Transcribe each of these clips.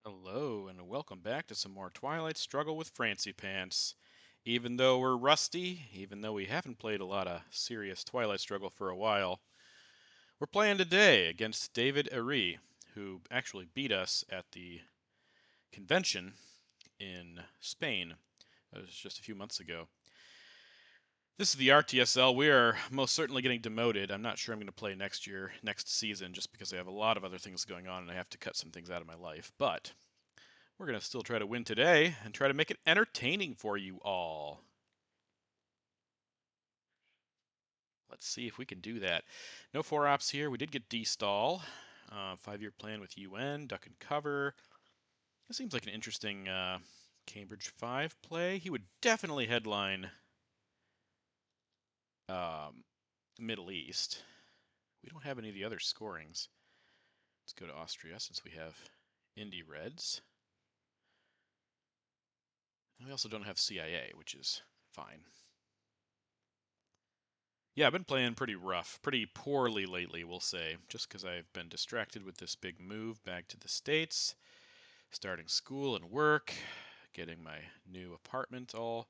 Hello, and welcome back to some more Twilight Struggle with Frantzypantz. Even though we're rusty, even though we haven't played a lot of serious Twilight Struggle for a while, we're playing today against David Erill, who actually beat us at the convention in Spain. That was just a few months ago. This is the RTSL. We are most certainly getting demoted. I'm not sure I'm going to play next year, next season, just because I have a lot of other things going on and I have to cut some things out of my life. But we're going to still try to win today and try to make it entertaining for you all. Let's see if we can do that. No 4-ops here. We did get D-stall. 5-year plan with UN, duck and cover. This seems like an interesting Cambridge 5 play. He would definitely headline Middle East. We don't have any of the other scorings. Let's go to Austria since we have Indy Reds. And we also don't have CIA, which is fine. Yeah, I've been playing pretty rough, pretty poorly lately, we'll say, just because I've been distracted with this big move back to the States, starting school and work, getting my new apartment all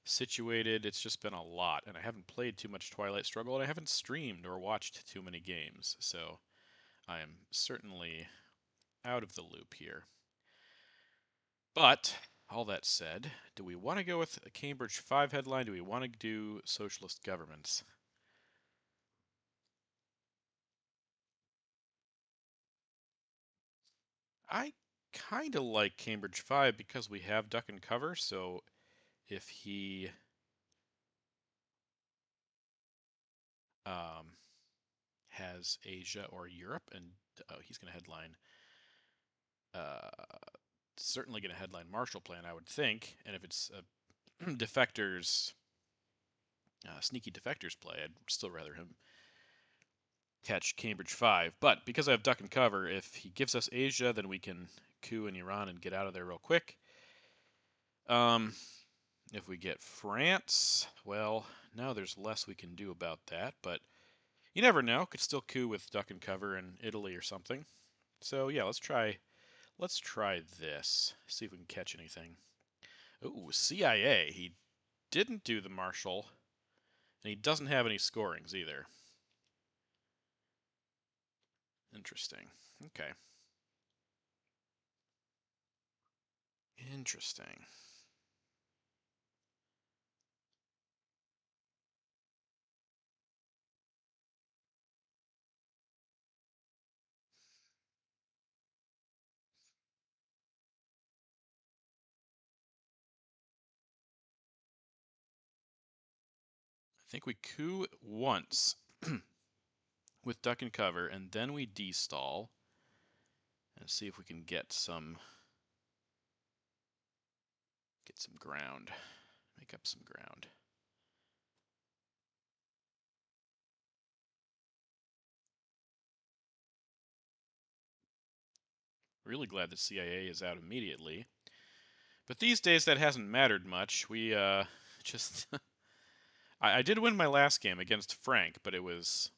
situated. It's just been a lot, and I haven't played too much Twilight Struggle, and I haven't streamed or watched too many games, so I am certainly out of the loop here. But, all that said, do we want to go with a Cambridge 5 headline? Do we want to do socialist governments? I kind of like Cambridge 5 because we have duck and cover, so if he um, has Asia or Europe, and he's going to headline, uh, certainly going to headline Marshall Plan, I would think, and if it's a defectors, sneaky defectors play, I'd still rather him catch Cambridge 5, but because I have duck and cover, if he gives us Asia, then we can coup in Iran and get out of there real quick. Um, If we get France, well, now there's less we can do about that, but you never know. Could still coup with duck and cover in Italy or something. So yeah, let's try this. See if we can catch anything. Ooh, CIA. He didn't do the Marshall, and he doesn't have any scorings either. Interesting. Okay. Interesting. I think we coup once with duck and cover, and then we de-stall and see if we can get some ground. Make up some ground. Really glad that CIA is out immediately. But these days that hasn't mattered much. We just I did win my last game against Frank, but it was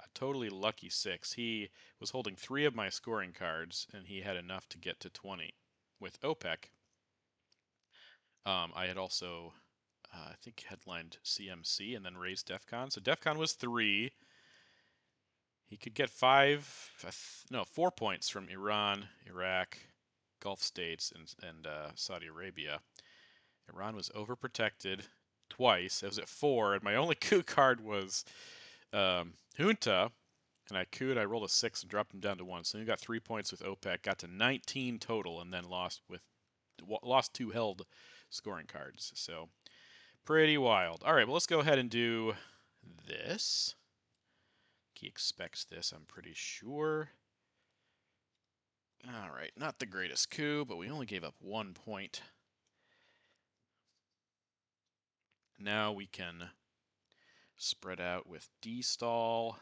a totally lucky 6. He was holding 3 of my scoring cards, and he had enough to get to 20. With OPEC, I had also, I think, headlined CMC and then raised DEFCON. So DEFCON was 3. He could get 4 points from Iran, Iraq, Gulf states, and Saudi Arabia. Iran was overprotected twice. I was at 4, and my only coup card was Junta, and I couped. I rolled a 6 and dropped him down to 1. So he got 3 points with OPEC, got to 19 total, and then lost 2 held scoring cards. So pretty wild. All right, well, let's go ahead and do this. He expects this, I'm pretty sure. All right, not the greatest coup, but we only gave up 1 point. Now we can spread out with D-stall.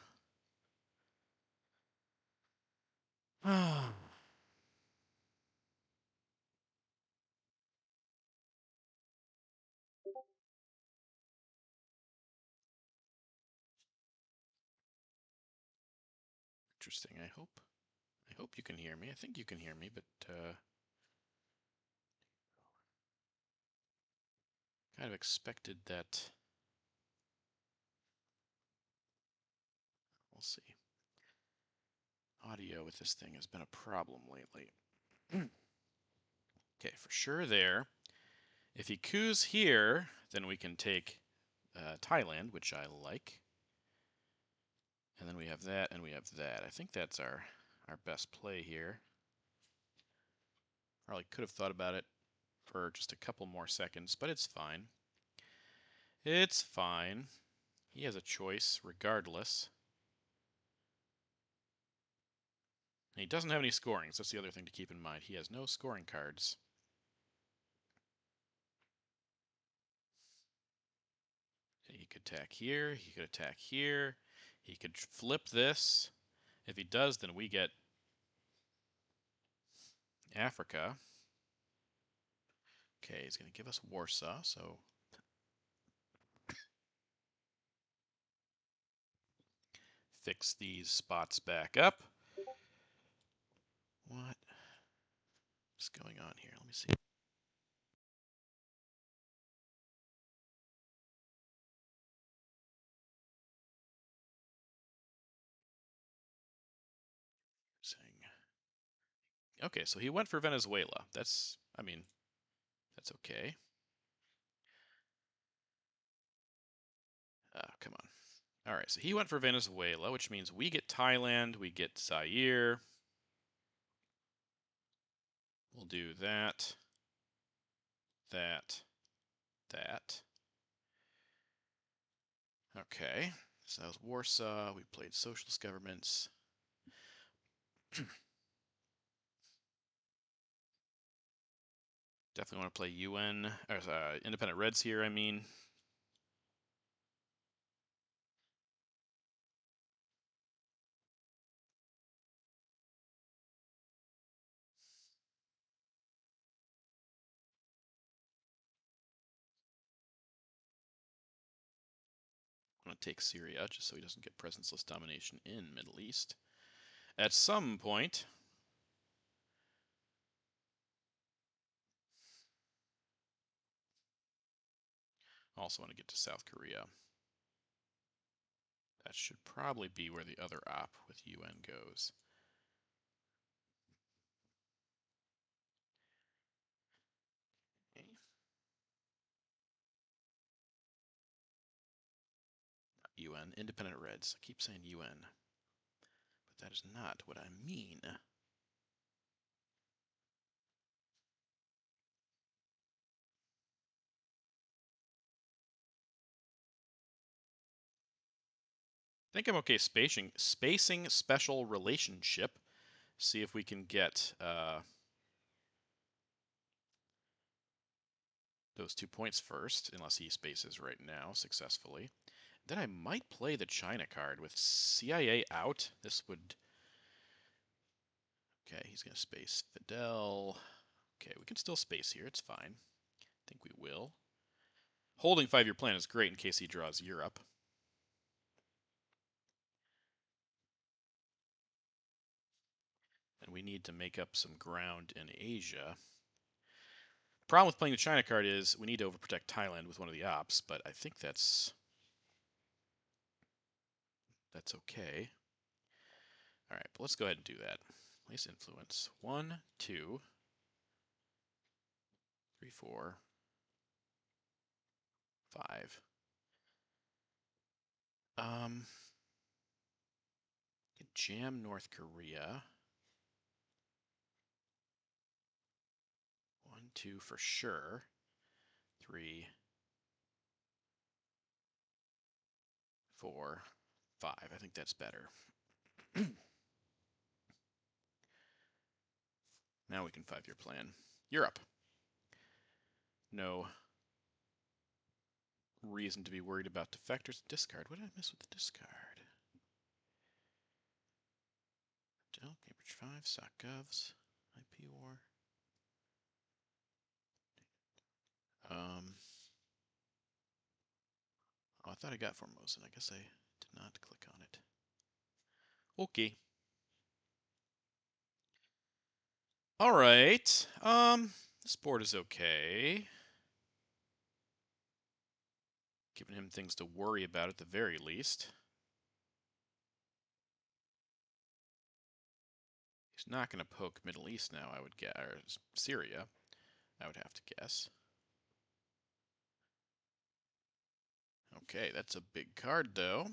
Interesting. I hope you can hear me. I think you can hear me, but Kind of expected that. We'll see. Audio with this thing has been a problem lately. Okay, for sure there. If he coups here, then we can take Thailand, which I like. And then we have that, and we have that. I think that's our best play here. Probably could have thought about it for just a couple more seconds, but it's fine. It's fine. He has a choice regardless. And he doesn't have any scoring, so that's the other thing to keep in mind. He has no scoring cards. He could attack here, he could attack here, he could flip this. If he does, then we get Africa. Okay, he's going to give us Warsaw, so fix these spots back up. What is going on here? Let me see. Okay, so he went for Venezuela. That's, I mean, that's okay. Come on. All right, so he went for Venezuela, which means we get Thailand, we get Zaire. We'll do that, that. Okay, so that was Warsaw. We played socialist governments. Definitely want to play UN, or Independent Reds here, I mean. I'm going to take Syria, just so he doesn't get presence-less domination in Middle East. At some point, also want to get to South Korea. That should probably be where the other op with UN goes. Okay. UN, Independent Reds. I keep saying UN, but that is not what I mean. I think I'm okay spacing special relationship. See if we can get those 2 points first, unless he spaces right now successfully. Then I might play the China card with CIA out. This would... Okay, he's going to space Fidel. Okay, we can still space here. It's fine. I think we will. Holding 5-year plan is great in case he draws Europe. And we need to make up some ground in Asia. Problem with playing the China card is we need to overprotect Thailand with one of the ops, but I think that's okay. All right, but let's go ahead and do that. Place influence. 1, 2, 3, 4, 5. Jam North Korea. 1, 2 for sure. 3, 4, 5. I think that's better. Now we can 5-year plan. Europe. No reason to be worried about defectors. Discard. What did I miss with the discard? Del, Cambridge 5, SOC Govs, IP War. Oh, I thought I got Formosan. I guess I did not click on it. Okay. All right. This board is okay. Giving him things to worry about at the very least. He's not going to poke Middle East now, I would guess, or Syria, I would have to guess. Okay, that's a big card, though.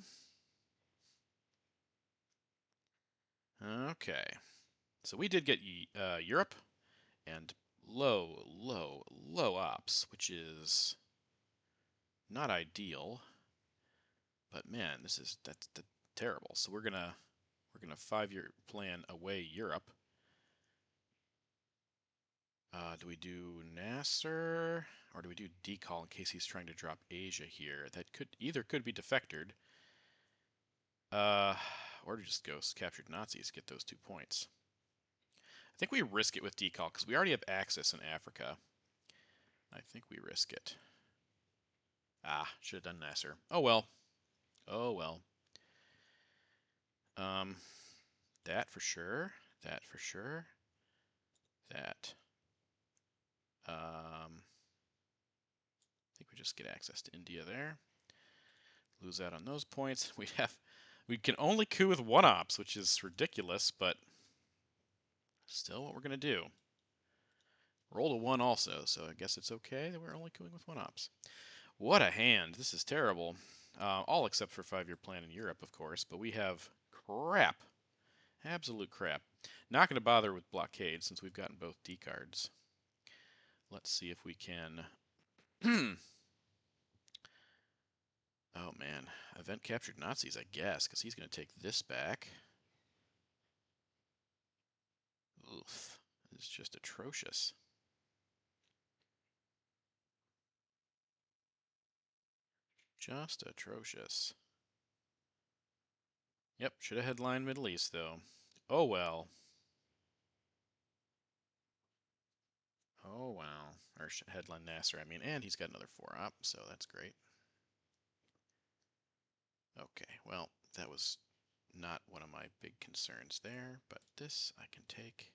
Okay, so we did get Europe and low ops, which is not ideal. But man, that's terrible. So we're gonna 5-year plan away Europe. Do we do Nasser or do we do decall in case he's trying to drop Asia here? That could be defectored. Or just go captured Nazis, get those 2 points. I think we risk it with decall because we already have access in Africa. I think we risk it. Should have done Nasser. Oh well. Oh well. That for sure. That for sure. That. I think we just get access to India there. Lose out on those points. We can only coup with 1 ops, which is ridiculous, but still what we're gonna do. Rolled a 1 also, so I guess it's okay that we're only cooing with 1 ops. What a hand! This is terrible. All except for 5-year plan in Europe, of course, but we have crap. Absolute crap. Not gonna bother with blockade since we've gotten both D cards. Let's see if we can. Oh man, event captured Nazis, I guess, because he's going to take this back. Oof, this is just atrocious. Just atrocious. Yep, should have headlined Middle East, though. Oh well. Oh wow. Or headline Nasser, I mean, and he's got another 4 op, so that's great. Okay, well, that was not one of my big concerns there, but this I can take.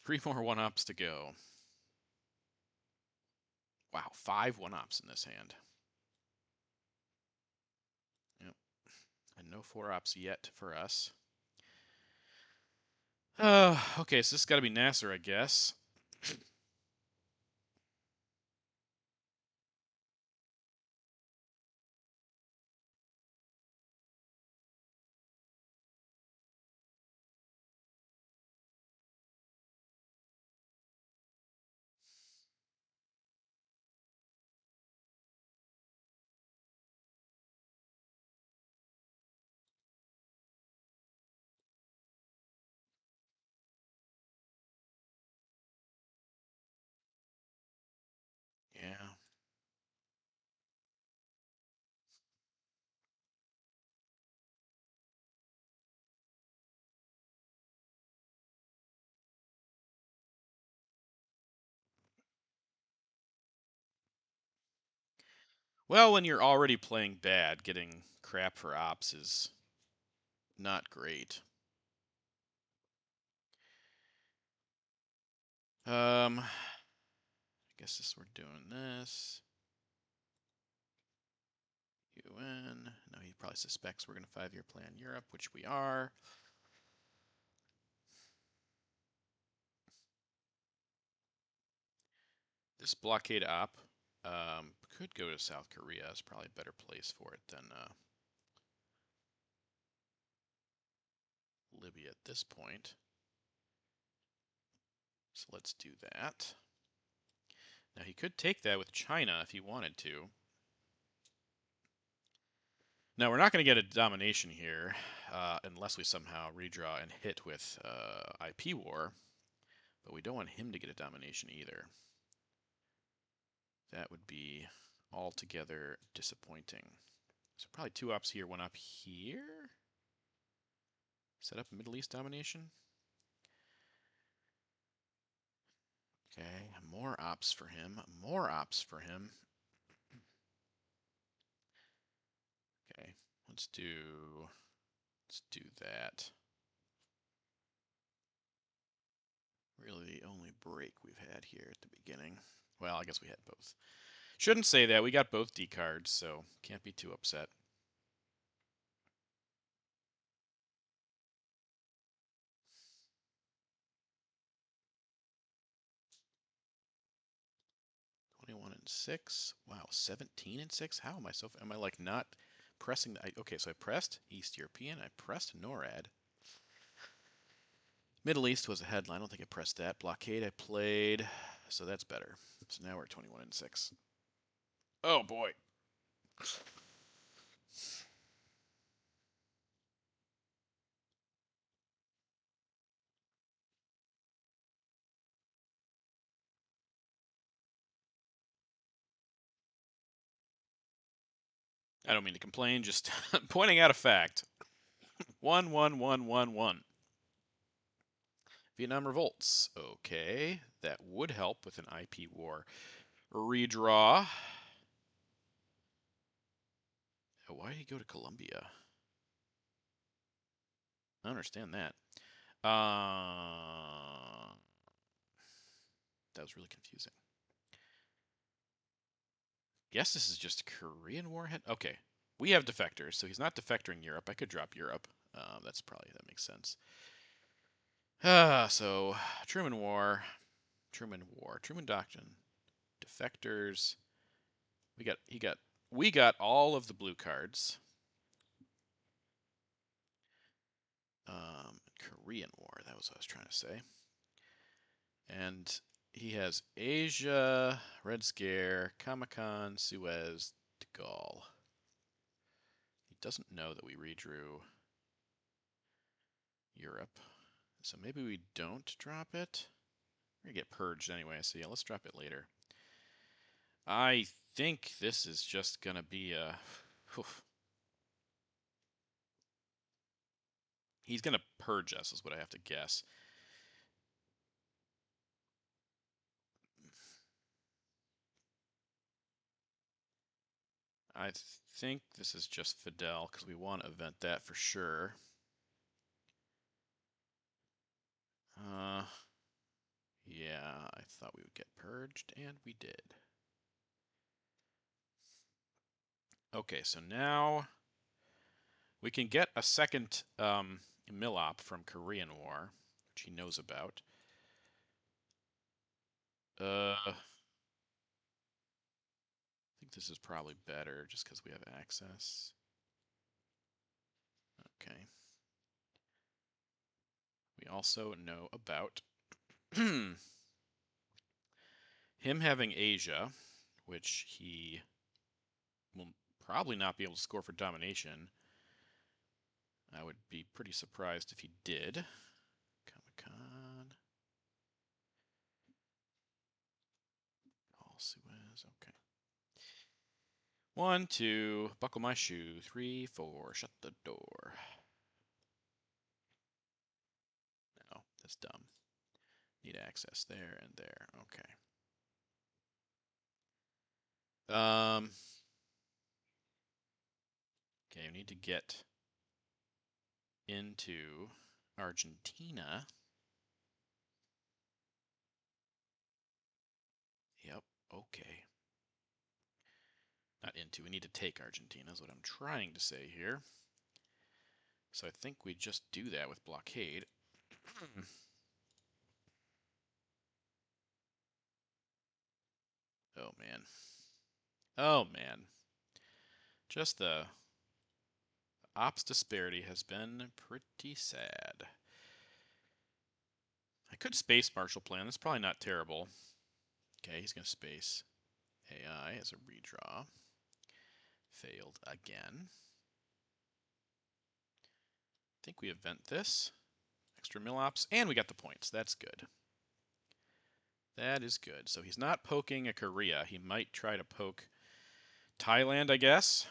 3 more 1 ops to go. Wow, 5 1 ops in this hand. Yep. And no 4 ops yet for us. Okay, so this has got to be Nasser, I guess. Yeah. Well, when you're already playing bad, getting crap for ops is not great. I guess we're doing this. UN. No, he probably suspects we're going to 5-year plan Europe, which we are. This blockade op could go to South Korea. It's probably a better place for it than Libya at this point. So let's do that. Now he could take that with China if he wanted to. Now we're not going to get a domination here unless we somehow redraw and hit with IP war, but we don't want him to get a domination either. That would be altogether disappointing. So probably 2 ops here, 1 op here. Set up Middle East domination. Okay, more ops for him. More ops for him. Okay, let's do that. Really the only break we've had here at the beginning. Well, I guess we had both. Shouldn't say that. We got both D cards, so can't be too upset. And 6. Wow, 17 and 6. How am I so? Am I like not pressing? Okay, so I pressed East European. I pressed NORAD. Middle East was a headline. I don't think I pressed that. Blockade I played, so that's better. So now we're 21 and 6. Oh boy. I don't mean to complain, just pointing out a fact. 1-1-1-1-1. Vietnam revolts. Okay, that would help with an IP war redraw. Why did he go to Colombia? I don't understand that. That was really confusing. Guess this is just Korean War head. Okay, we have defectors, so he's not defectoring Europe. I could drop Europe. That makes sense. So Truman War, Truman Doctrine, defectors. We got all of the blue cards. Korean War. That was what I was trying to say. And he has Asia, Red Scare, Comic-Con, Suez, de Gaulle. He doesn't know that we redrew Europe. So maybe we don't drop it. We're going to get purged anyway, so yeah, let's drop it later. I think this is just going to be a... He's going to purge us, is what I have to guess. I think this is just Fidel, because we want to event that for sure. Yeah, I thought we would get purged, and we did. Okay, so now we can get a second Millop from Korean War, which he knows about. I think this is probably better just because we have access. Okay. We also know about him having Asia, which he will probably not be able to score for domination. I would be pretty surprised if he did. Comic-Con. All Suez, okay. 1, 2, buckle my shoe. 3, 4, shut the door. No, that's dumb. Need access there and there. Okay. Okay, we need to get into Argentina. Yep, okay. Not into, we need to take Argentina is what I'm trying to say here. So I think we just do that with blockade. Oh man. Oh man. Just the ops disparity has been pretty sad. I could space Marshall Plan. That's probably not terrible. Okay, he's going to space AI as a redraw. Failed again. I think we event this. Extra mill-ops, and we got the points. That's good. That is good. So he's not poking a Korea. He might try to poke Thailand, I guess.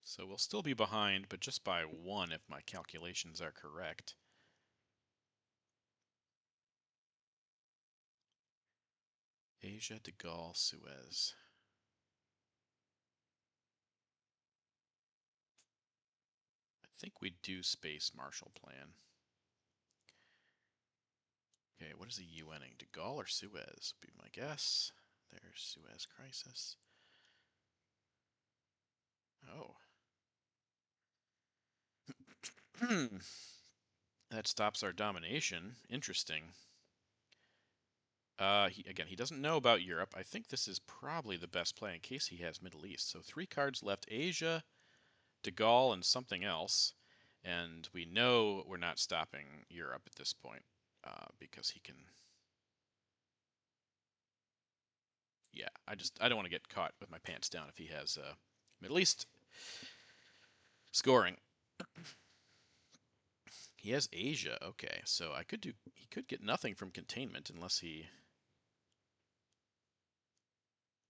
So we'll still be behind, but just by 1 if my calculations are correct. Asia, de Gaulle, Suez. I think we do space Marshall Plan. Okay, what is the UNing? De Gaulle or Suez? Be my guess. There's Suez Crisis. Oh. That stops our domination. Interesting. Again, he doesn't know about Europe. I think this is probably the best play in case he has Middle East. So 3 cards left: Asia, De Gaulle, and something else. And we know we're not stopping Europe at this point because he can. Yeah, I don't want to get caught with my pants down if he has Middle East scoring. He has Asia. Okay, so he could get nothing from containment unless he.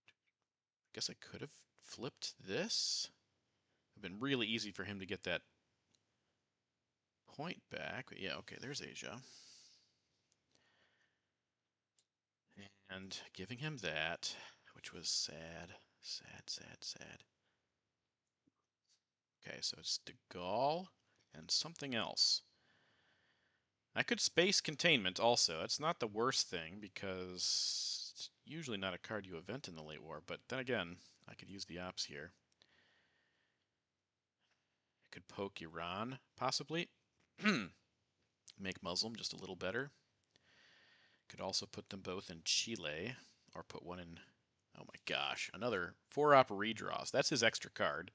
I guess I could have flipped this. It'd been really easy for him to get that point back. But yeah, okay, there's Asia. And giving him that, which was sad, sad, sad, sad. Okay, so it's De Gaulle and something else. I could space containment also. That's not the worst thing because it's usually not a card you event in the late war. But then again, I could use the ops here. I could poke Iran, possibly. Make Muslim just a little better. Could also put them both in Chile, or put one in. Oh my gosh, another 4-op redraws. That's his extra card.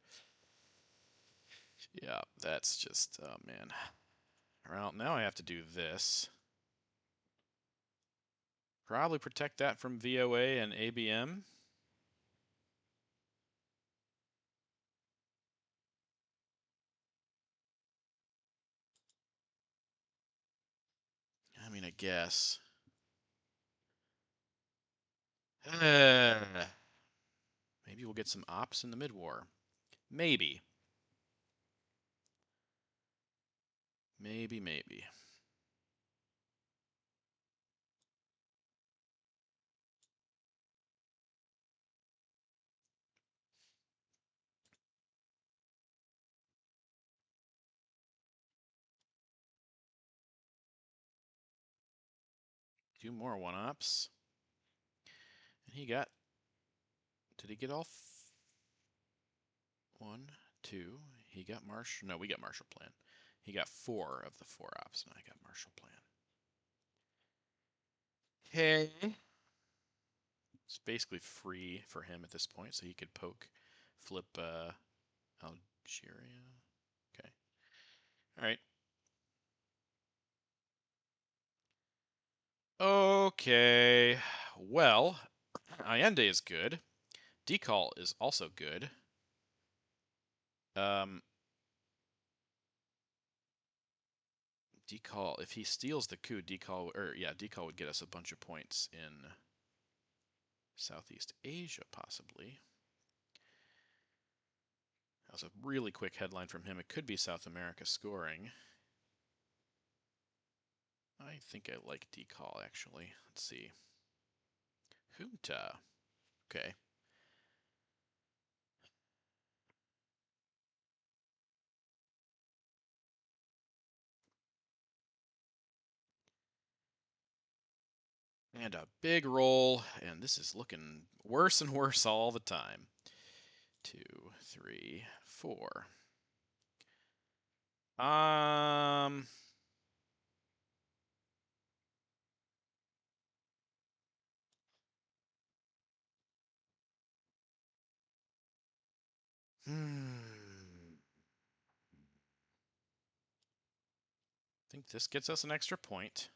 Yeah, that's just, oh man. Well, now I have to do this. Probably protect that from VOA and ABM. I mean, I guess. Maybe we'll get some ops in the mid-war. Maybe. Maybe, maybe. Two more 1-ops. And he got... Did he get all... One, two. He got Marshall... No, we got Marshall Plan. He got 4 of the 4-ops, and I got Marshall Plan. Okay. It's basically free for him at this point, so he could poke, flip Algeria. Okay. All right. Okay. Well, Allende is good. Decall is also good. Decall, if he steals the coup, Decall would get us a bunch of points in Southeast Asia, possibly. That was a really quick headline from him. It could be South America scoring. I think I like Decall, actually. Let's see. Junta. Okay. And a big roll, and this is looking worse and worse all the time. 2, 3, 4. I think this gets us an extra point.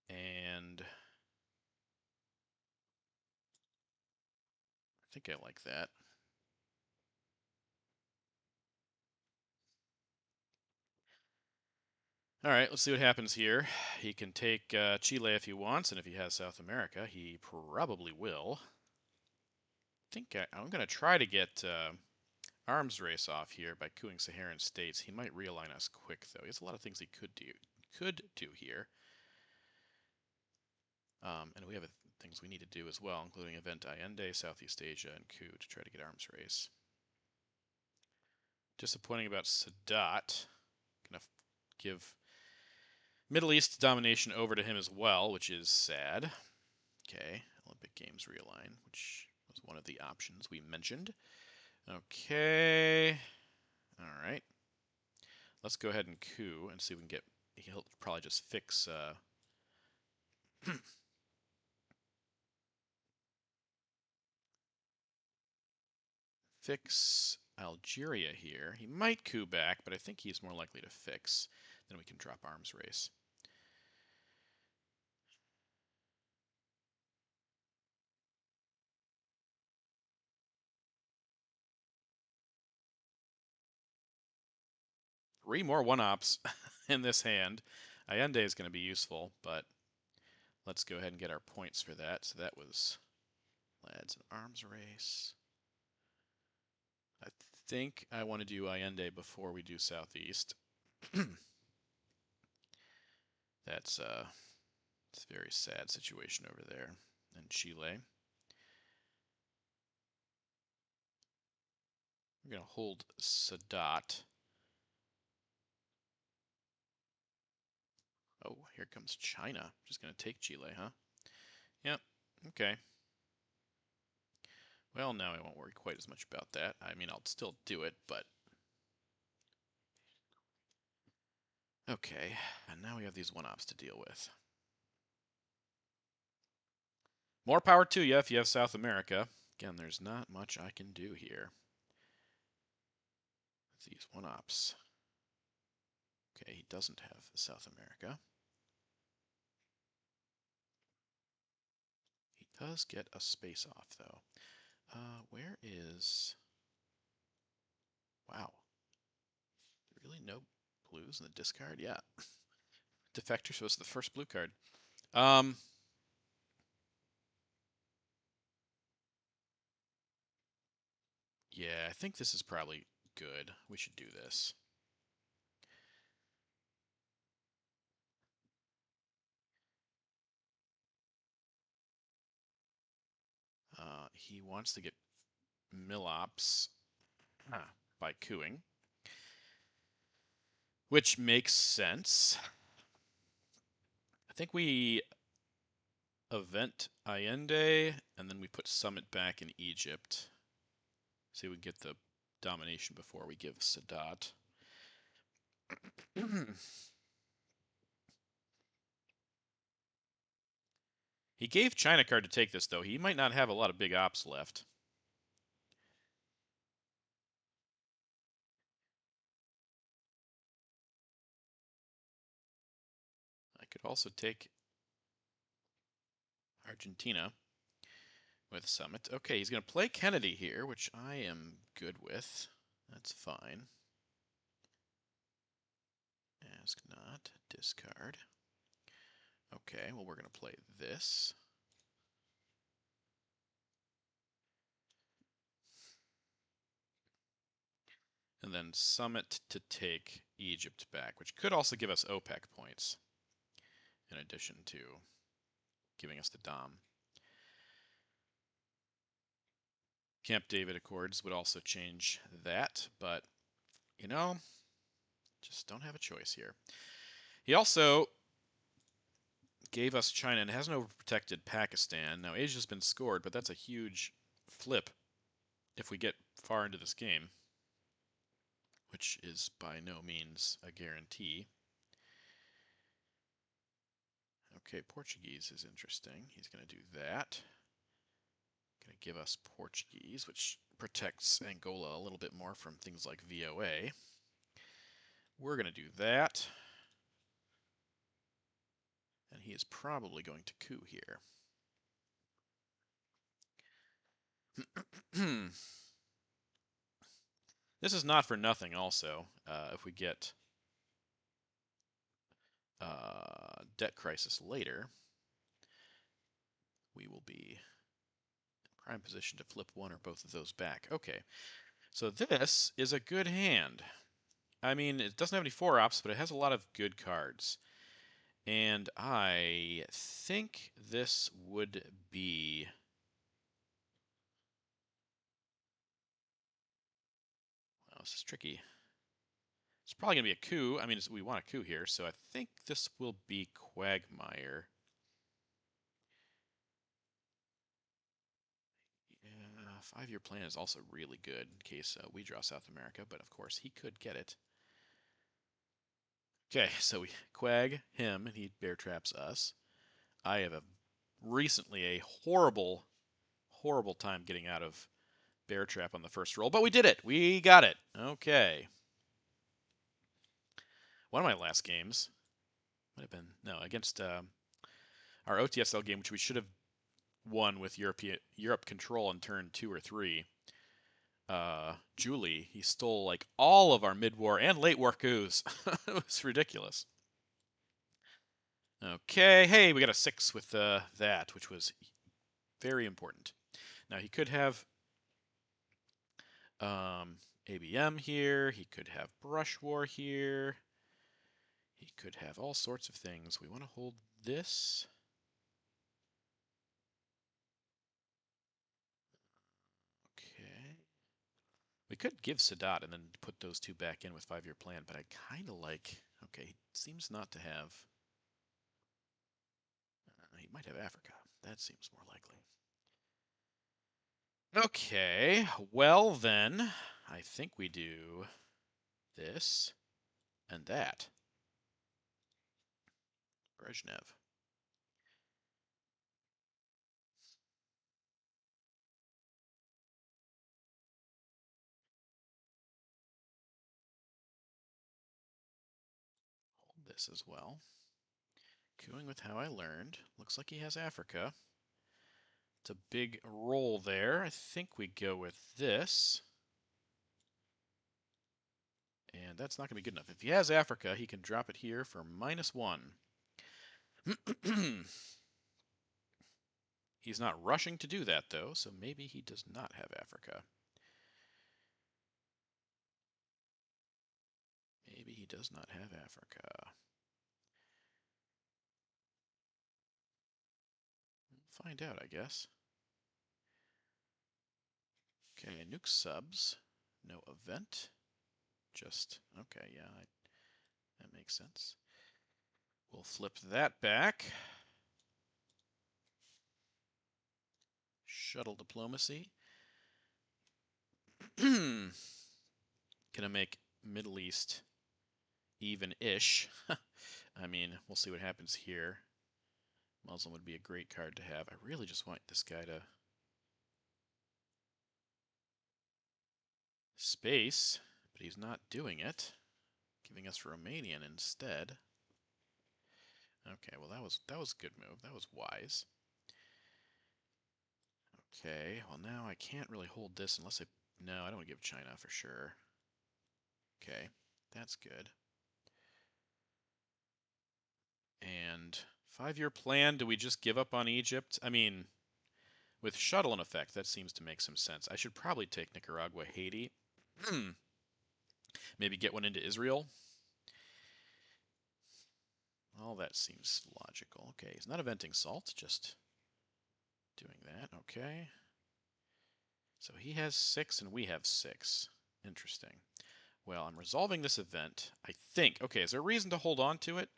And I think I like that. All right, let's see what happens here. He can take Chile if he wants, and if he has South America, he probably will. I think I'm going to try to get arms race off here by coupping Saharan states. He might realign us quick, though. He has a lot of things he could do here. And we have things we need to do as well, including event Allende, Southeast Asia, and coup to try to get arms race. Disappointing about Sadat. Gonna give Middle East domination over to him as well, which is sad. Okay, Olympic Games realign, which was one of the options we mentioned. Okay, all right. Let's go ahead and coup and see if we can get. He'll probably just fix. Fix Algeria here. He might coup back, but I think he's more likely to fix. Then we can drop arms race. Three more one-ops in this hand. Allende is going to be useful, but let's go ahead and get our points for that. So that was lads and arms race. I think I want to do Allende before we do Southeast. It's a very sad situation over there in Chile. We're going to hold Sadat. Oh, here comes China. Just going to take Chile, huh? Yep. Okay. Well, now I won't worry quite as much about that. I mean, I'll still do it, but... Okay, and now we have these one-ops to deal with. More power to you if you have South America. Again, there's not much I can do here. These one-ops. Okay, he doesn't have South America. He does get a space off, though. Where is... Wow. Really no blues in the discard? Yeah. Defector was the first blue card. Yeah, I think this is probably good. We should do this. He wants to get Millops by cooing, which makes sense. I think we event Allende, and then we put Summit back in Egypt. See if we can get the domination before we give Sadat. He gave China card to take this, though. He might not have a lot of big ops left. I could also take Argentina with Summit. Okay, he's going to play Kennedy here, which I am good with. That's fine. Ask not, discard. Okay, well, we're going to play this. And then Summit to take Egypt back, which could also give us OPEC points, in addition to giving us the Dom. Camp David Accords would also change that, but, you know, just don't have a choice here. He also gave us China and hasn't overprotected Pakistan. Now, Asia's been scored, but that's a huge flip if we get far into this game, which is by no means a guarantee. Okay, Portuguese is interesting. He's going to do that. Going to give us Portuguese, which protects Angola a little bit more from things like VOA. We're going to do that. And he is probably going to coup here. This is not for nothing also. If we get debt crisis later, we will be in prime position to flip one or both of those back. Okay, so this is a good hand. I mean, it doesn't have any 4-ops, but it has a lot of good cards. And I think this would be... Well, this is tricky. It's probably going to be a coup. I mean, we want a coup here, so I think this will be Quagmire. Yeah, 5-year plan is also really good in case we draw South America, but of course he could get it. Okay, so we quag him, and he bear traps us. I have recently a horrible, horrible time getting out of bear trap on the first roll, but we did it. We got it. Okay. One of my last games might have been against our OTSL game, which we should have won with Europe control in turn 2 or 3. Julie, he stole like all of our mid-war and late-war coups. It was ridiculous. Okay, hey, we got a 6 with that, which was very important. Now he could have ABM here. He could have Brush War here. He could have all sorts of things. We want to hold this. Okay. We could give Sadat and then put those two back in with 5-year plan, but I kind of like... Okay, he seems not to have... he might have Africa. That seems more likely. Okay, well then, I think we do this and that. Brezhnev. Hold this as well. Cooing with how I learned. Looks like he has Africa. It's a big roll there. I think we go with this. And that's not going to be good enough. If he has Africa, he can drop it here for -1. He's not rushing to do that, though, so maybe he does not have Africa. Maybe he does not have Africa. We'll find out, I guess. Okay, nuke subs. No event. Just, okay, yeah, that makes sense. We'll flip that back. Shuttle diplomacy. Gonna make Middle East even-ish. I mean, we'll see what happens here. Muslim would be a great card to have. I really just want this guy to space, but he's not doing it. Giving us Romanian instead. Okay, well that was a good move. That was wise. Okay, well now I can't really hold this unless I... No, I don't want to give China for sure. Okay, that's good. And 5-year plan, do we just give up on Egypt? I mean, with shuttle in effect, that seems to make some sense. I should probably take Nicaragua, Haiti. Maybe get one into Israel. All that seems logical. Okay, he's not eventing salt, just doing that. Okay. So he has 6 and we have 6. Interesting. Well, I'm resolving this event, I think. Okay, is there a reason to hold on to it?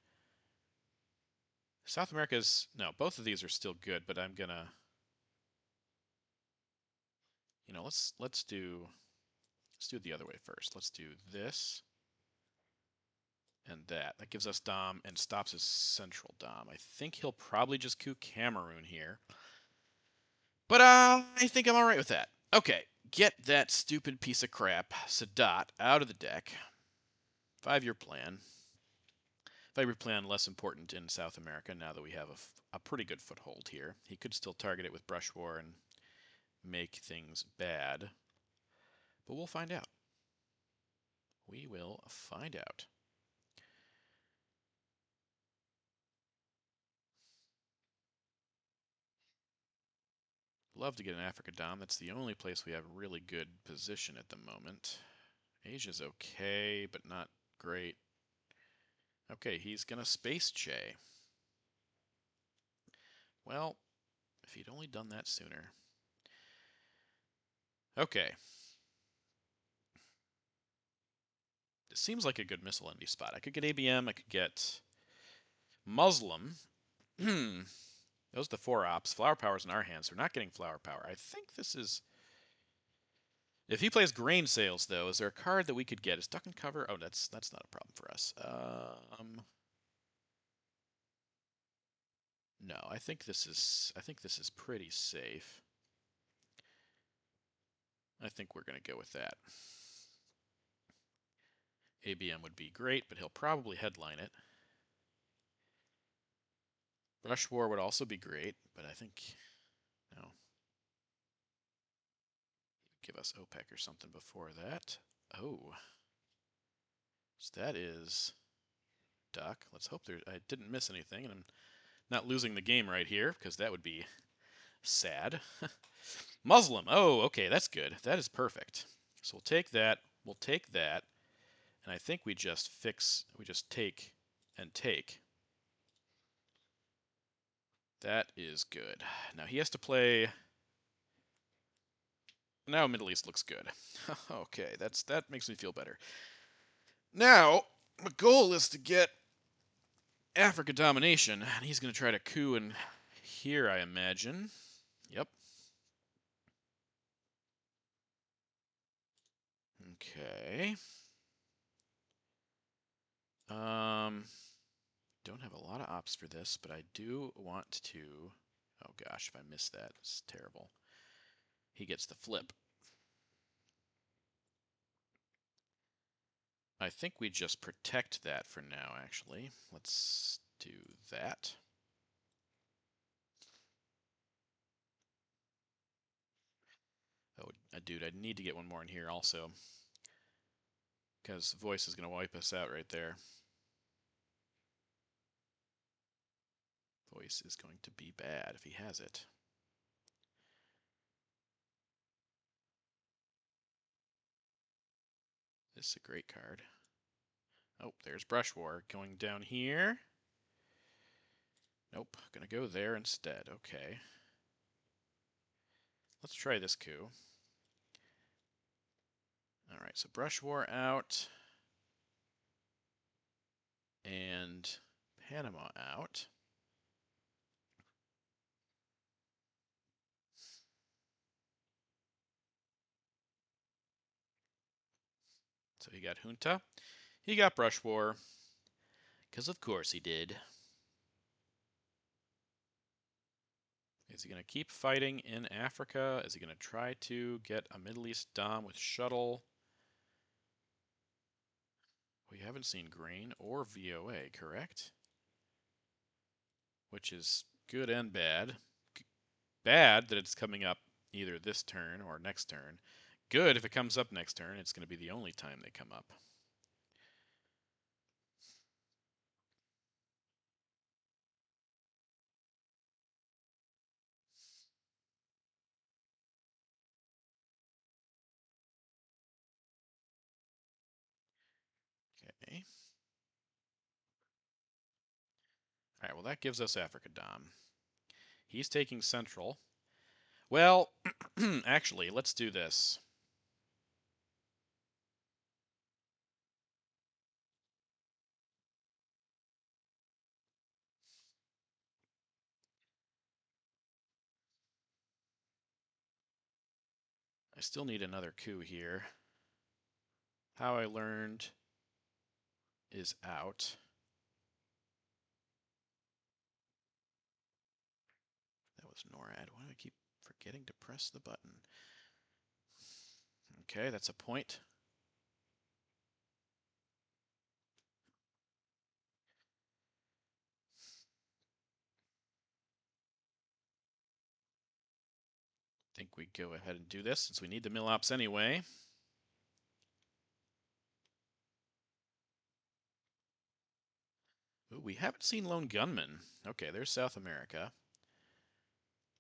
South America's... No, both of these are still good, but I'm gonna... You know, let's do it the other way first. Let's do this and that. That gives us Dom and stops his central Dom. I think he'll probably just coup Cameroon here. But I think I'm alright with that. Okay, get that stupid piece of crap, Sadat, out of the deck. 5-year plan. 5-year plan less important in South America now that we have a pretty good foothold here. He could still target it with Brush War and make things bad. But we'll find out. We will find out. Love to get an Africa Dom. That's the only place we have really good position at the moment. Asia's okay, but not great. Okay, he's gonna space Che. Well, if he'd only done that sooner. Okay. seems like a good missile envy spot. I could get ABM, I could get Muslim. Those are the 4 ops. Flower power's in our hands. We're not getting flower power. I think this is... If he plays grain sales, though, is there a card that we could get? Is duck and cover? Oh, that's not a problem for us. No, I think this is pretty safe. I think we're going to go with that. ABM would be great, but he'll probably headline it. Brush War would also be great, but I think, no. Give us OPEC or something before that. Oh. So that is duck. Let's hope I didn't miss anything, and I'm not losing the game right here, because that would be sad. Muslim. Oh, okay, that's good. That is perfect. So we'll take that. We'll take that. And I think we just take and take. That is good. Now he has to play... Now Middle East looks good. Okay, that makes me feel better. Now, the goal is to get Africa domination, and he's going to try to coup in here, I imagine. Yep. Okay. Don't have a lot of ops for this, but I do want to... Oh gosh, if I miss that, it's terrible. He gets the flip. I think we just protect that for now, actually. Let's do that. Oh, dude, I need to get one more in here also. Because voice is going to wipe us out right there. Voice is going to be bad if he has it. This is a great card. Oh, there's Brush War going down here. Nope, gonna go there instead. Okay. Let's try this coup. Alright, so Brush War out. And Panama out. So he got Junta. He got Brush War. Because of course he did. Is he going to keep fighting in Africa? Is he going to try to get a Middle East Dom with shuttle? We haven't seen grain or VOA, correct? Which is good and bad. Bad that it's coming up either this turn or next turn. Good if it comes up next turn. It's going to be the only time they come up. Okay. All right, well, that gives us Africa Dom. He's taking Central. Well, actually, let's do this. I still need another coup here. How I Learned is out. That was NORAD. Why do I keep forgetting to press the button? Okay, that's a point. I think we go ahead and do this since we need the mill ops anyway. Ooh, we haven't seen Lone Gunman. Okay, there's South America.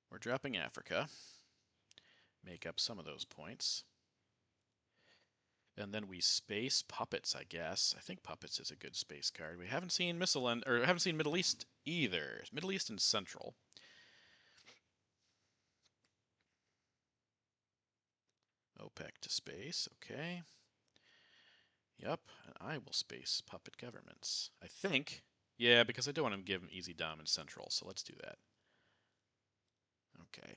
We're dropping Africa. Make up some of those points. And then we space Puppets, I guess. I think Puppets is a good space card. We haven't seen haven't seen Middle East either. Middle East and Central. OPEC to space, okay. Yep, and I will space puppet governments. I think. Yeah, because I don't want to give him easy dom in central, so let's do that. Okay.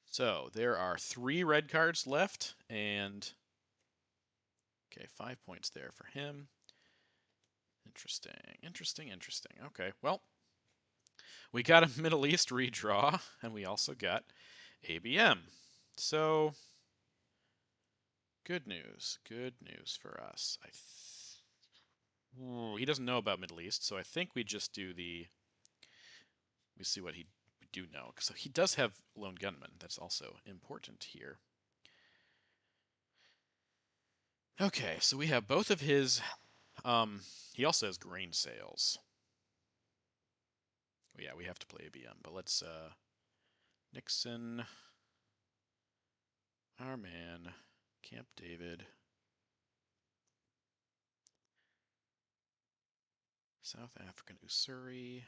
So there are 3 red cards left, and okay, 5 points there for him. Interesting, interesting, interesting. Okay, well, we got a Middle East redraw, and we also got ABM. So good news for us. Ooh, he doesn't know about Middle East, so I think we just do the. We see what he do know. So he does have lone gunman. That's also important here. Okay, so we have both of his. He also has grain sales. Yeah, we have to play ABM, but let's Nixon, our man, Camp David, South African Ussuri,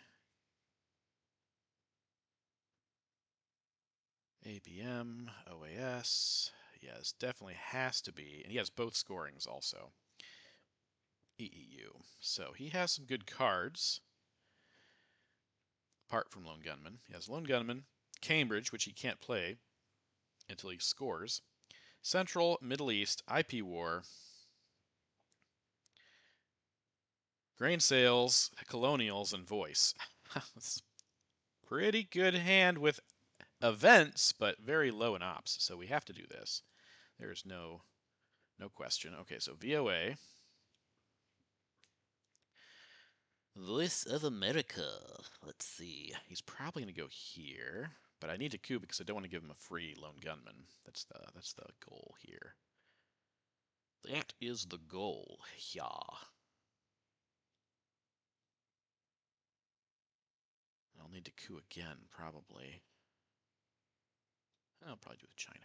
ABM, OAS. Yes, definitely has to be, and he has both scorings also. EEU. So he has some good cards. Apart from Lone Gunman, he has Lone Gunman, Cambridge, which he can't play until he scores. Central, Middle East, IP War, Grain Sales, Colonials, and Voice. Pretty good hand with events, but very low in ops. So we have to do this. There's no question. Okay, so VOA. Voice of America. Let's see. He's probably gonna go here, but I need to coup because I don't want to give him a free lone gunman. That's the goal here. That is the goal. Yeah. I'll need to coup again, probably. I'll probably do with China.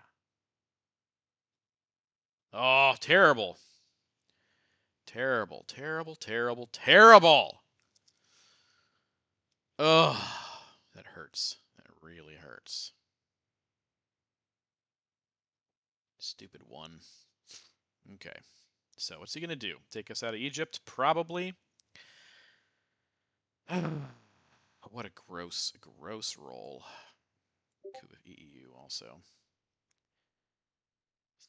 Oh, terrible. Terrible, terrible, terrible, terrible. Oh, that hurts. That really hurts. Stupid one. Okay. So what's he going to do? Take us out of Egypt? Probably. What a gross roll. Coup of EEU also.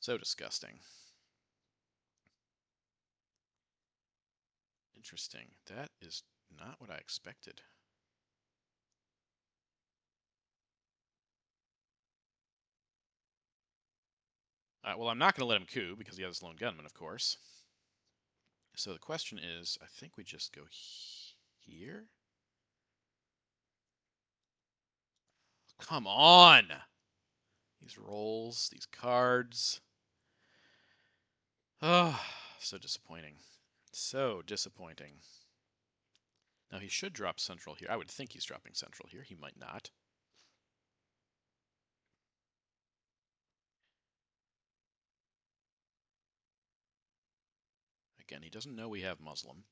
So disgusting. Interesting. That is not what I expected. Well, I'm not going to let him coup because he has his lone gunman, of course. So the question is, I think we just go here? Come on! These rolls, these cards. Oh, so disappointing. So disappointing. Now he should drop central here. I would think he's dropping central here. He might not. Again, he doesn't know we have Muslim.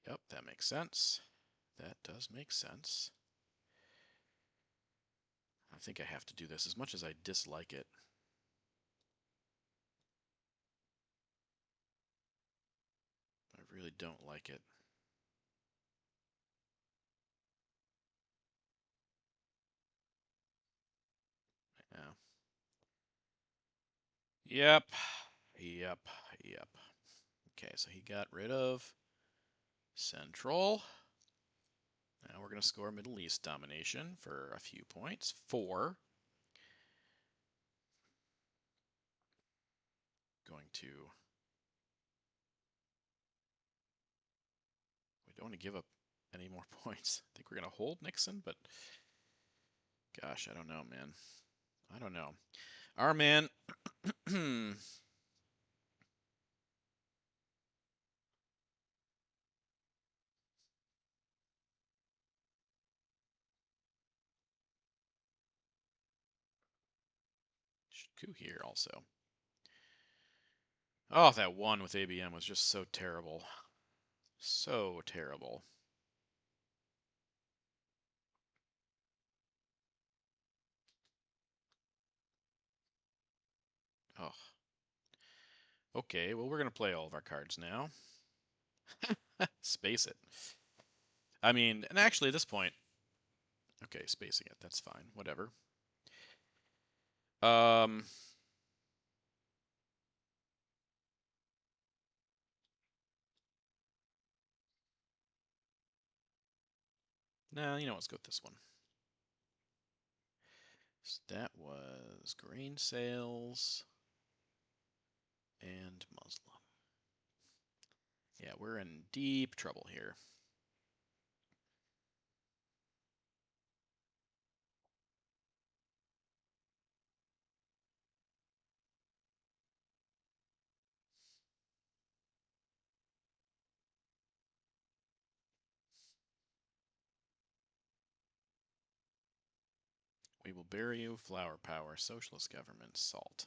Yep, that makes sense. That does make sense. I think I have to do this as much as I dislike it. I really don't like it. Yeah. Yep. Yep. Yep. Okay, so he got rid of Central. Now we're going to score Middle East domination for a few points. 4. Going to... We don't want to give up any more points. I think we're going to hold Nixon, but... Gosh, I don't know, man. I don't know. Our man... Should coup here also. Oh, that one with ABM was just so terrible. So terrible. Oh. Okay, well, we're going to play all of our cards now. Space it. I mean, and actually at this point, okay, spacing it, that's fine, whatever. Um, nah, you know, let's go with this one. So that was grain sales and Muslim. Yeah, we're in deep trouble here. We will bury you, flower power, socialist government, salt.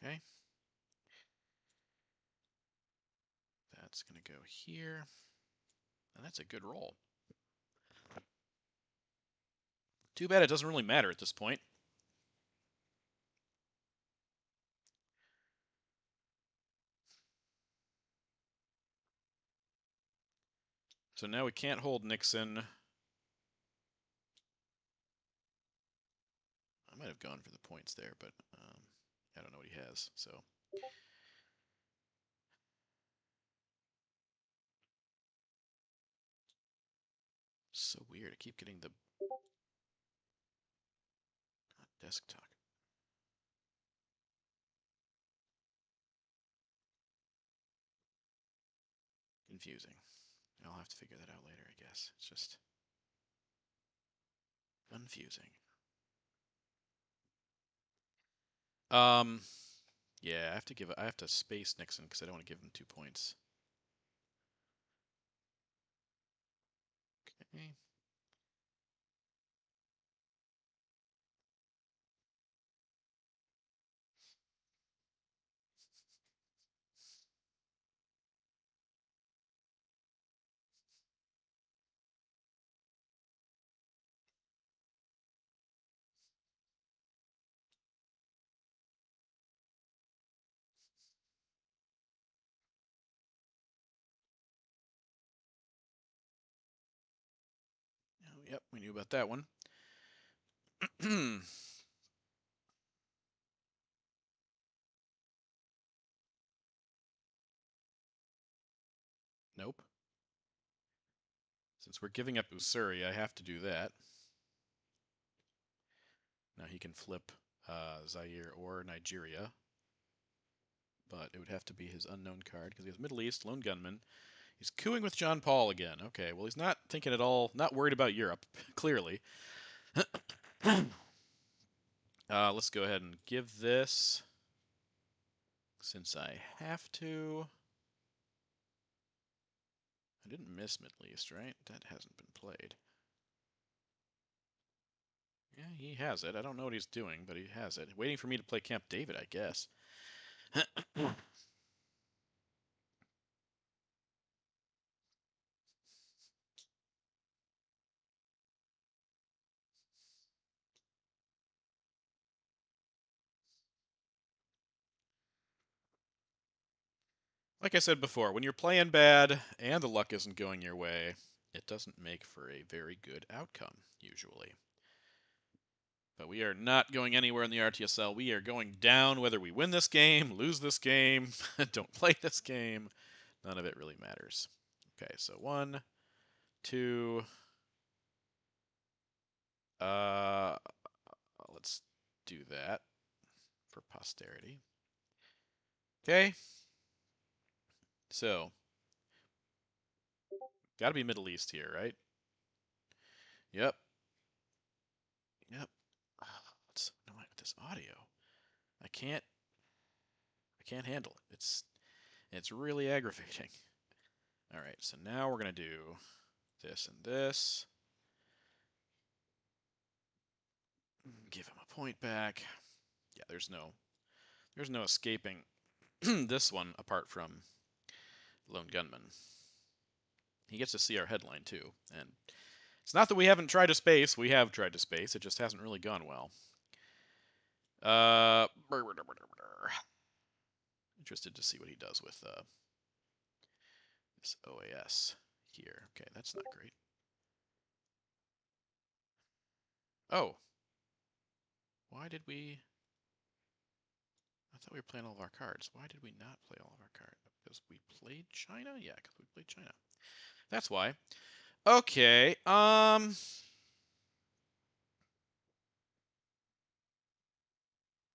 Okay. That's going to go here. And that's a good roll. Too bad it doesn't really matter at this point. So now we can't hold Nixon. I might have gone for the points there, but I don't know what he has. So weird. I keep getting the desktop. Confusing. I'll have to figure that out later, I guess. It's just confusing. Yeah, I have to space Nixon because I don't want to give him 2 points. Okay. Oh, yep, we knew about that one. Nope. Since we're giving up Usuri, I have to do that. Now he can flip Zaire or Nigeria, but it would have to be his unknown card because he has Middle East, Lone Gunman. He's cooing with John Paul again. Okay, well, he's not thinking at all, not worried about Europe, clearly. Let's go ahead and give this, since I have to. I didn't miss Middle East, right? That hasn't been played. Yeah, he has it. I don't know what he's doing, but he has it. Waiting for me to play Camp David, I guess. Like I said before, when you're playing bad and the luck isn't going your way, it doesn't make for a very good outcome, usually. But we are not going anywhere in the RTSL. We are going down whether we win this game, lose this game, don't play this game. None of it really matters. Okay, so 1, 2. Let's do that for posterity. Okay. So, got to be Middle East here, right? Yep. Yep. What's annoying with this audio? I can't handle it. It's really aggravating. All right, so now we're going to do this and this. Give him a point back. Yeah, there's no escaping this one apart from Lone Gunman. He gets to see our headline too, and it's not that we haven't tried to space. We have tried to space. It just hasn't really gone well. Interested to see what he does with this OAS here. Okay, that's not great. Oh. Why did we... I thought we were playing all of our cards. Why did we not play all of our cards? Because we played China? Yeah, because we played China. That's why. Okay,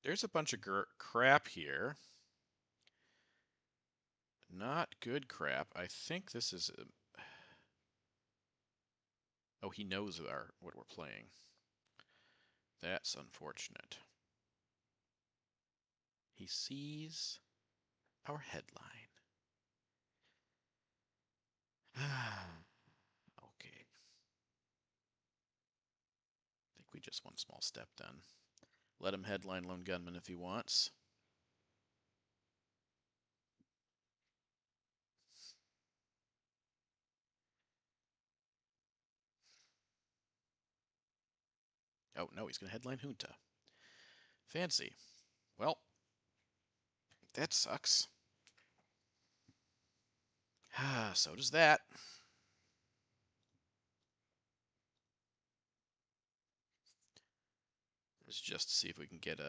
there's a bunch of crap here. Not good crap. I think this is... Oh, he knows what we're playing. That's unfortunate. He sees our headline. Okay. I think we just one small step then. Let him headline Lone Gunman if he wants. Oh, no, he's going to headline Junta. Fancy. Well, that sucks. So does that. Let's just see if we can get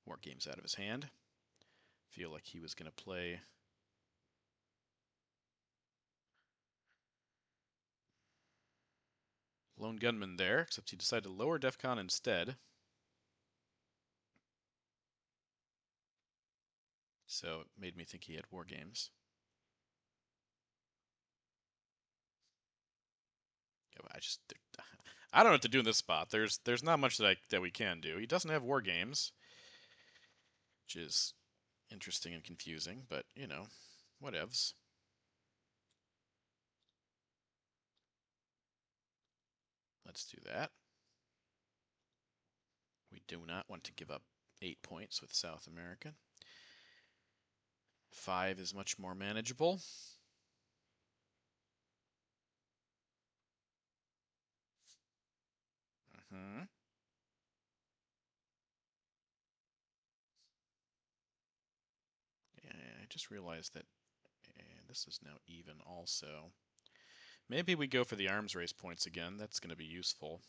more games out of his hand. Feel like he was going to play Lone Gunman there, except he decided to lower DEFCON instead. So it made me think he had war games. I don't know what to do in this spot. There's not much that we can do. He doesn't have war games, which is interesting and confusing, but you know, whatevs. Let's do that. We do not want to give up 8 points with South America. 5 is much more manageable. I just realized that this is now even also. Maybe we go for the arms race points again. That's going to be useful.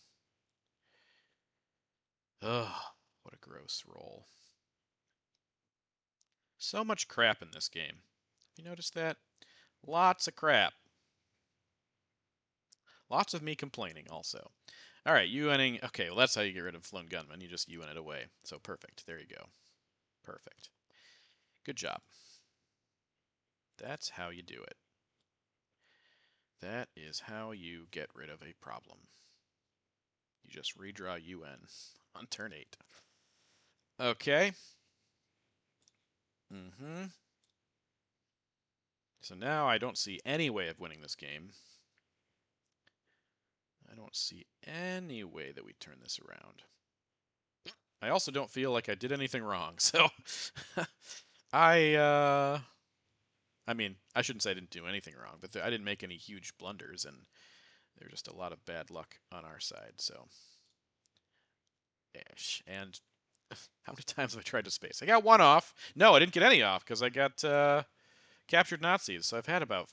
Ugh, what a gross roll. So much crap in this game. You notice that? Lots of crap. Lots of me complaining also. All right, UNing. Okay, well, that's how you get rid of Lone Gunman. You just UN it away. So perfect. There you go. Perfect. Good job. That's how you do it. That is how you get rid of a problem. You just redraw UN on turn 8. Okay. So now I don't see any way of winning this game. I don't see any way that we turn this around. I also don't feel like I did anything wrong, so I mean, I shouldn't say I didn't do anything wrong, but I didn't make any huge blunders, and there's just a lot of bad luck on our side, so. And how many times have I tried to space? I got 1 off. No, I didn't get any off, because I got captured Nazis, so I've had about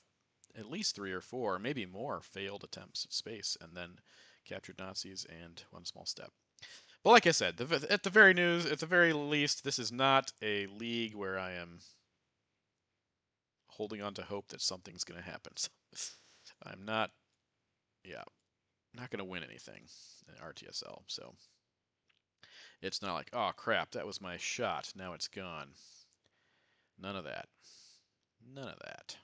at least 3 or 4, maybe more, failed attempts at space, and then captured Nazis and 1 small step. But like I said, at the very least, this is not a league where I am holding on to hope that something's going to happen. I'm not, not going to win anything in RTSL. So it's not like, oh crap, that was my shot. Now it's gone. None of that. None of that.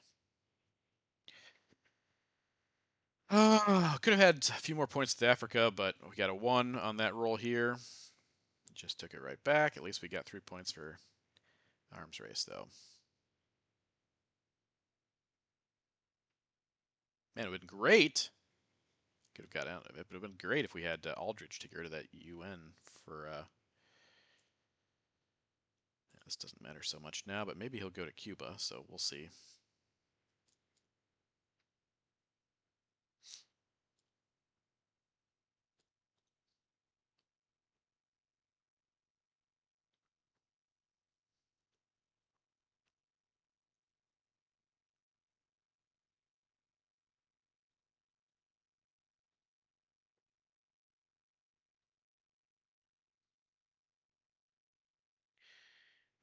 Could have had a few more points to Africa, but we got a 1 on that roll here. Just took it right back. At least we got 3 points for arms race, though. Man, it would be great. Could have got out of it. But it would have been great if we had Aldrich to get rid of that UN for... this doesn't matter so much now, but maybe he'll go to Cuba, so we'll see.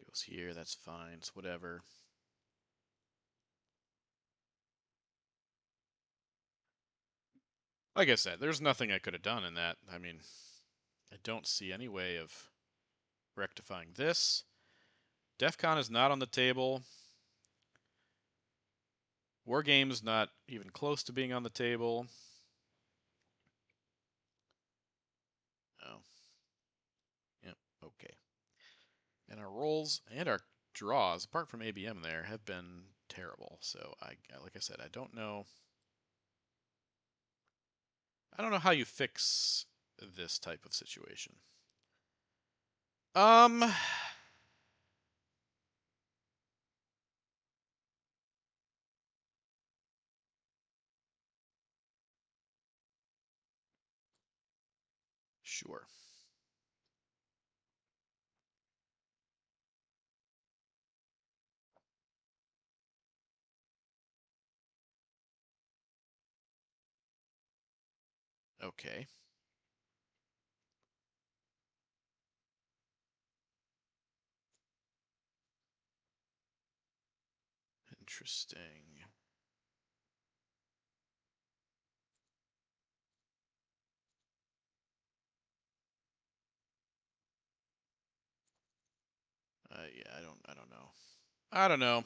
Goes here, that's fine, it's whatever. Like I said, there's nothing I could have done in that. I mean, I don't see any way of rectifying this. DEF CON is not on the table. War Games not even close to being on the table. Oh. Yep, okay. And our rolls and our draws, apart from ABM there, have been terrible. So like I said, I don't know how you fix this type of situation. Sure. Okay. Interesting. Yeah, I don't know. I don't know.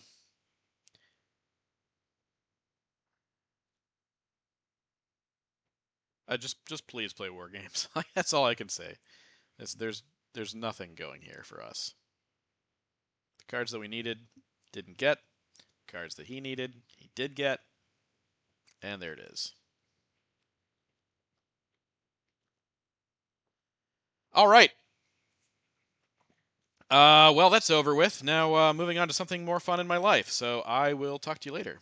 Just please play War Games. That's all I can say. There's nothing going here for us. The cards that we needed, didn't get. Cards that he needed, he did get. And there it is. All right. Well, that's over with. Now, moving on to something more fun in my life. So I will talk to you later.